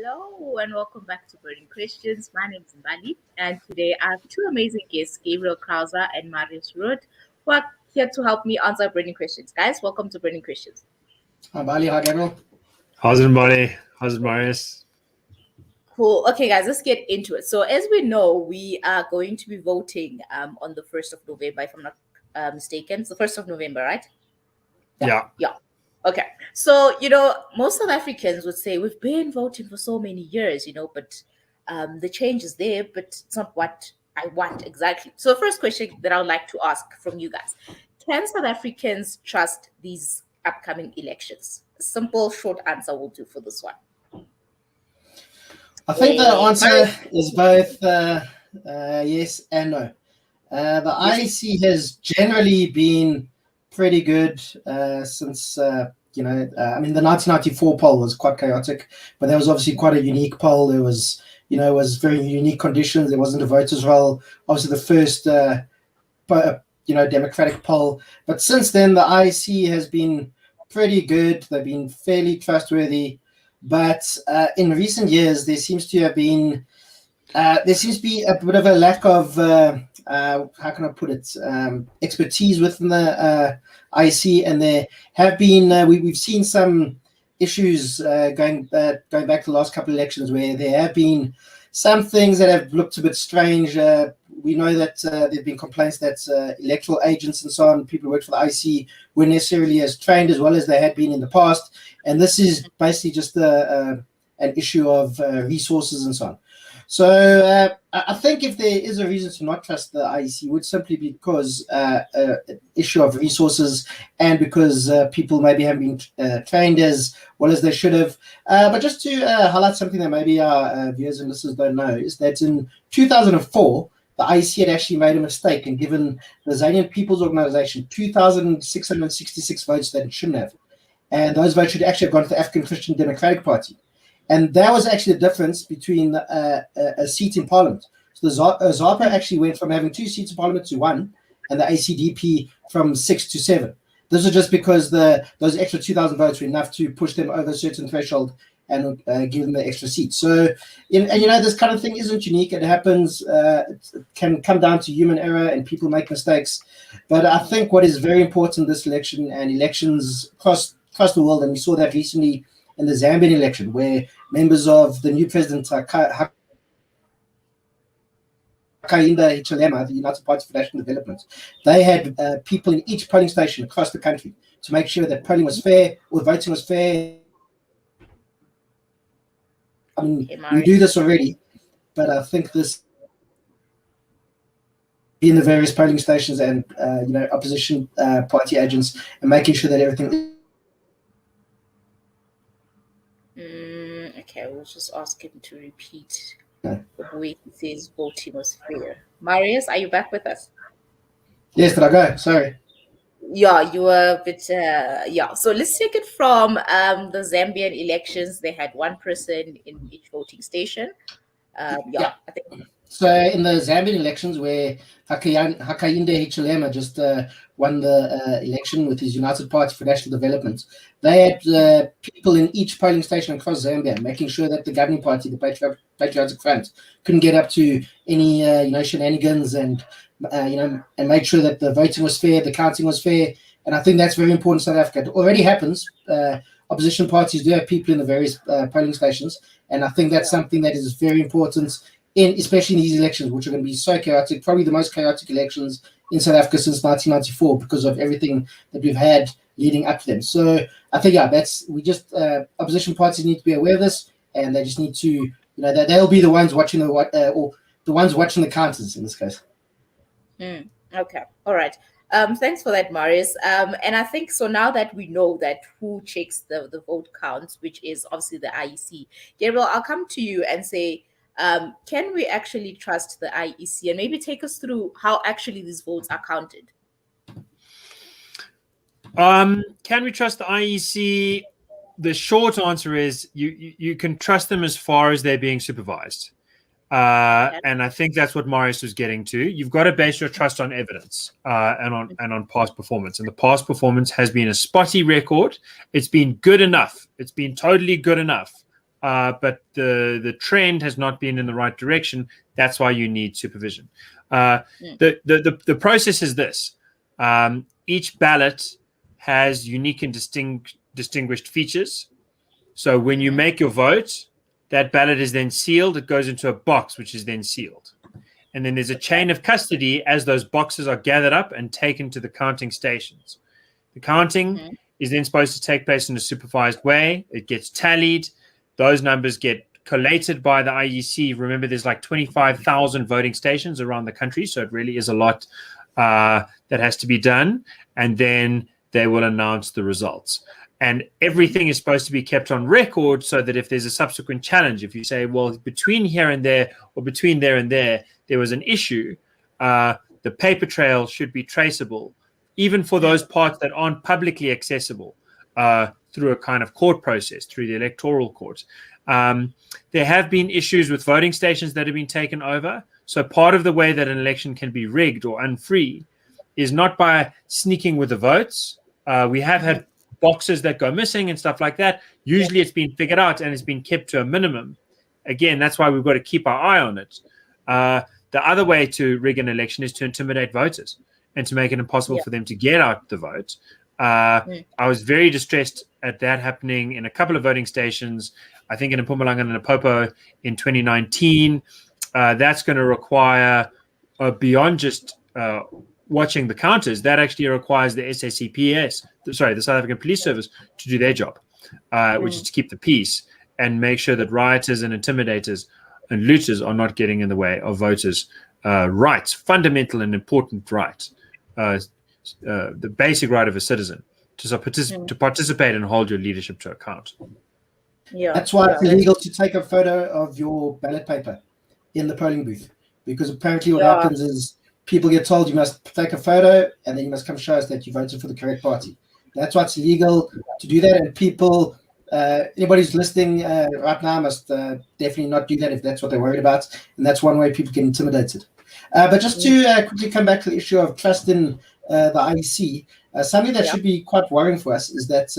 Hello and welcome back to Burning Questions. My name is Mbali, and today I have two amazing guests, Gabriel Krauser and Marius Rudd, who are here to help me answer burning questions. Guys, welcome to Burning Questions. Hi, Mbali. Hi, Gabriel. How's it, Mbali? How's it, Marius? Cool. Okay, guys, let's get into it. So, as we know, we are going to be voting on the 1st of November, if I'm not mistaken. It's the 1st of November, right? Yeah. Okay. So, most South Africans would say we've been voting for so many years, but the change is there, but it's not what I want exactly. So, the first question that I would like to ask from you guys, can South Africans trust these upcoming elections? A simple, short answer will do for this one. I think the answer is both yes and no. The IEC has generally been pretty good since, the 1994 poll was quite chaotic, but that was obviously quite a unique poll. There was, it was very unique conditions. There wasn't a voters' roll. Obviously, the first, democratic poll. But since then, the IEC has been pretty good. They've been fairly trustworthy. But in recent years, there seems to be a bit of a lack of how can I put it, expertise within the IC, and there have been we've seen some issues going back to the last couple of elections where there have been some things that have looked a bit strange. We know that there have been complaints that electoral agents and so on, people who work for the IC, weren't necessarily as trained as well as they had been in the past, and this is basically just an issue of resources and so on. So I think if there is a reason to not trust the IEC, it would simply be because issue of resources and because people maybe haven't been trained as well as they should have. But just to highlight something that maybe our viewers and listeners don't know is that in 2004, the IEC had actually made a mistake and given the Zambian People's Organization 2,666 votes that it shouldn't have. And those votes should actually have gone to the African Christian Democratic Party. And that was actually the difference between a seat in parliament. So the ZAPA actually went from having 2 seats in parliament to 1, and the ACDP from 6 to 7. This was just because those extra 2,000 votes were enough to push them over a certain threshold and give them the extra seats. So, this kind of thing isn't unique. It happens. It can come down to human error and people make mistakes. But I think what is very important this election and elections across the world, and we saw that recently in the Zambian election, where members of the new president, Hakainde Hichilema, the United Party for National Development, they had people in each polling station across the country to make sure that polling was fair or voting was fair. I mean, we do this already, but I think this in the various polling stations and opposition party agents and making sure that everything. Okay, we'll just ask him to repeat the way he says voting was fair. Marius, are you back with us? Yes, did I go? Sorry. Yeah, you were a bit, So let's take it from the Zambian elections. They had one person in each voting station. I think. So in the Zambian elections, where Hakainde Hichilema just won the election with his United Party for National Development, they had people in each polling station across Zambia making sure that the governing party, the Patriotic Front, couldn't get up to any shenanigans and made sure that the voting was fair, the counting was fair, and I think that's very important in South Africa. It already happens. Opposition parties do have people in the various polling stations, and I think that's something that is very important. Especially in these elections, which are going to be so chaotic, probably the most chaotic elections in South Africa since 1994 because of everything that we've had leading up to them. So I think, opposition parties need to be aware of this, and they just need to, that they'll be the ones watching or the ones watching the counters in this case. Okay, all right. Thanks for that, Marius. And I think so now that we know that who checks the vote counts, which is obviously the IEC, Gabriel, I'll come to you and say, can we actually trust the IEC, and maybe take us through how actually these votes are counted? Can we trust the IEC? The short answer is you can trust them as far as they're being supervised. And I think that's what Marius was getting to. You've got to base your trust on evidence and on past performance. And the past performance has been a spotty record. It's been good enough. It's been totally good enough but the trend has not been in the right direction. That's why you need supervision. The process is this. Each ballot has unique and distinguished features. So when you make your vote, that ballot is then sealed. It goes into a box, which is then sealed. And then there's a chain of custody as those boxes are gathered up and taken to the counting stations. The counting is then supposed to take place in a supervised way. It gets tallied. Those numbers get collated by the IEC. Remember, there's like 25,000 voting stations around the country, so it really is a lot that has to be done. And then they will announce the results. And everything is supposed to be kept on record so that if there's a subsequent challenge, if you say, well, between here and there or between there and there was an issue, the paper trail should be traceable, even for those parts that aren't publicly accessible through a kind of court process, through the electoral court. There have been issues with voting stations that have been taken over. So part of the way that an election can be rigged or unfree is not by sneaking with the votes. We have had boxes that go missing and stuff like that. Usually it's been figured out and it's been kept to a minimum. Again, that's why we've got to keep our eye on it. The other way to rig an election is to intimidate voters and to make it impossible for them to get out the vote. I was very distressed at that happening in a couple of voting stations, I think in Mpumalanga and Limpopo in 2019. That's going to require, beyond just watching the counters, that actually requires the SACPS, the South African Police Service, to do their job, which is to keep the peace and make sure that rioters and intimidators and looters are not getting in the way of voters' rights, fundamental and important rights, the basic right of a citizen to participate and hold your leadership to account. Yeah, that's why it's illegal to take a photo of your ballot paper in the polling booth, because apparently what happens is people get told you must take a photo and then you must come show us that you voted for the correct party. That's why it's illegal to do that, and people, anybody who's listening right now must definitely not do that if that's what they're worried about, and that's one way people get intimidated. But just to quickly come back to the issue of trust in the IEC, something that should be quite worrying for us is that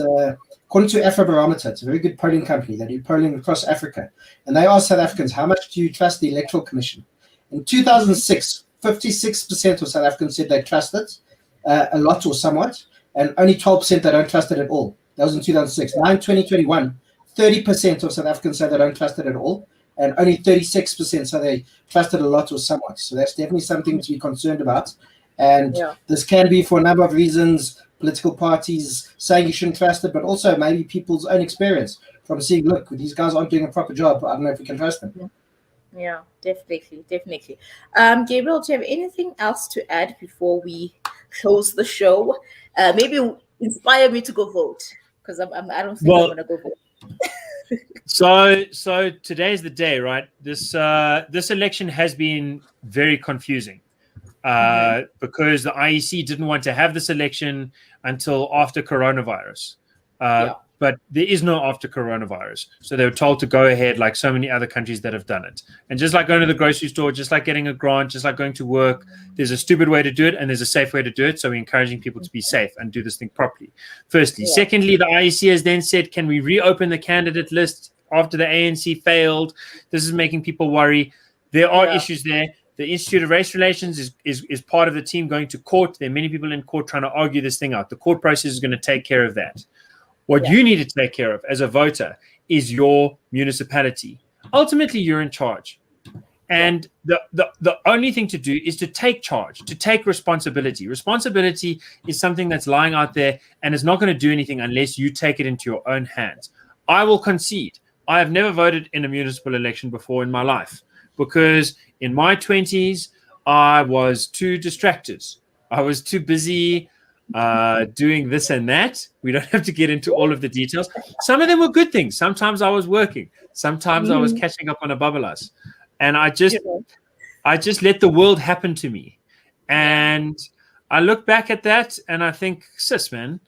according to Afrobarometer, it's a very good polling company. They do polling across Africa, and they asked South Africans, how much do you trust the Electoral Commission? In 2006, 56% of South Africans said they trust it a lot or somewhat, and only 12% they don't trust it at all. That was in 2006. Now in 2021, 30% of South Africans say they don't trust it at all, and only 36% say they trust it a lot or somewhat. So that's definitely something to be concerned about. And this can be for a number of reasons, political parties saying you shouldn't trust it, but also maybe people's own experience from seeing, look, these guys aren't doing a proper job. I don't know if we can trust them. Yeah, definitely. Gabriel, do you have anything else to add before we close the show? Maybe inspire me to go vote, because I don't think I'm going to go vote. So today's the day, right? This election has been very confusing because the IEC didn't want to have this election until after coronavirus. But there is no after coronavirus. So they were told to go ahead like so many other countries that have done it. And just like going to the grocery store, just like getting a grant, just like going to work, there's a stupid way to do it and there's a safe way to do it. So we're encouraging people to be safe and do this thing properly. Firstly. Secondly, the IEC has then said, can we reopen the candidate list after the ANC failed? This is making people worry. There are issues there. The Institute of Race Relations is part of the team going to court. There are many people in court trying to argue this thing out. The court process is going to take care of that. What you need to take care of as a voter is your municipality. Ultimately, you're in charge. And the only thing to do is to take charge, to take responsibility. Responsibility is something that's lying out there and is not going to do anything unless you take it into your own hands. I will concede. I have never voted in a municipal election before in my life because in my 20s, I was too distracted. I was too busy doing this and that. We don't have to get into all of the details. Some of them were good things. Sometimes I was working. Sometimes I was catching up on a babalas. And I just let the world happen to me. And I look back at that and I think, sis, man,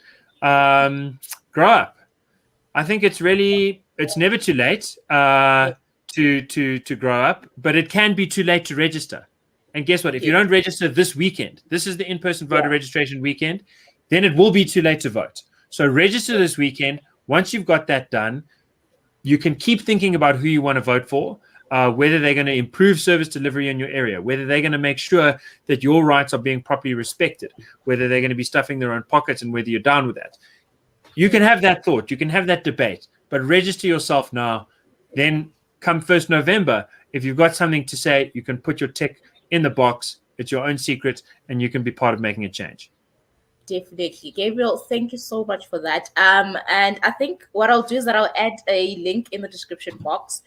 grow up. I think it's never too late to grow up, but it can be too late to register. And guess what? If you don't register this weekend, this is the in-person voter registration weekend, then it will be too late to vote. So register this weekend. Once you've got that done, you can keep thinking about who you want to vote for, whether they're going to improve service delivery in your area, whether they're going to make sure that your rights are being properly respected, whether they're going to be stuffing their own pockets, and whether you're down with that. You can have that thought. You can have that debate, but register yourself now. Then come 1st November, if you've got something to say, you can put your tick in the box. It's your own secret, and you can be part of making a change. Definitely. Gabriel, thank you so much for that. And I think what I'll do is that I'll add a link in the description box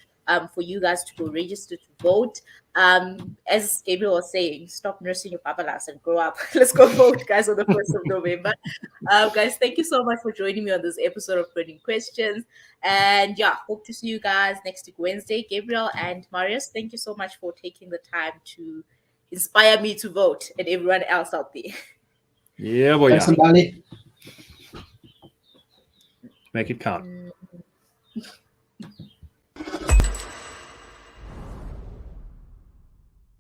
for you guys to go register to vote. As Gabriel was saying, stop nursing your babalas and grow up. Let's go vote, guys, on the 1st of November. Guys, thank you so much for joining me on this episode of Burning Questions. And yeah, hope to see you guys next week, Wednesday. Gabriel and Marius, thank you so much for taking the time to inspire me to vote and everyone else out there. Yeah, boy. Thanks, Mbali. Make it count.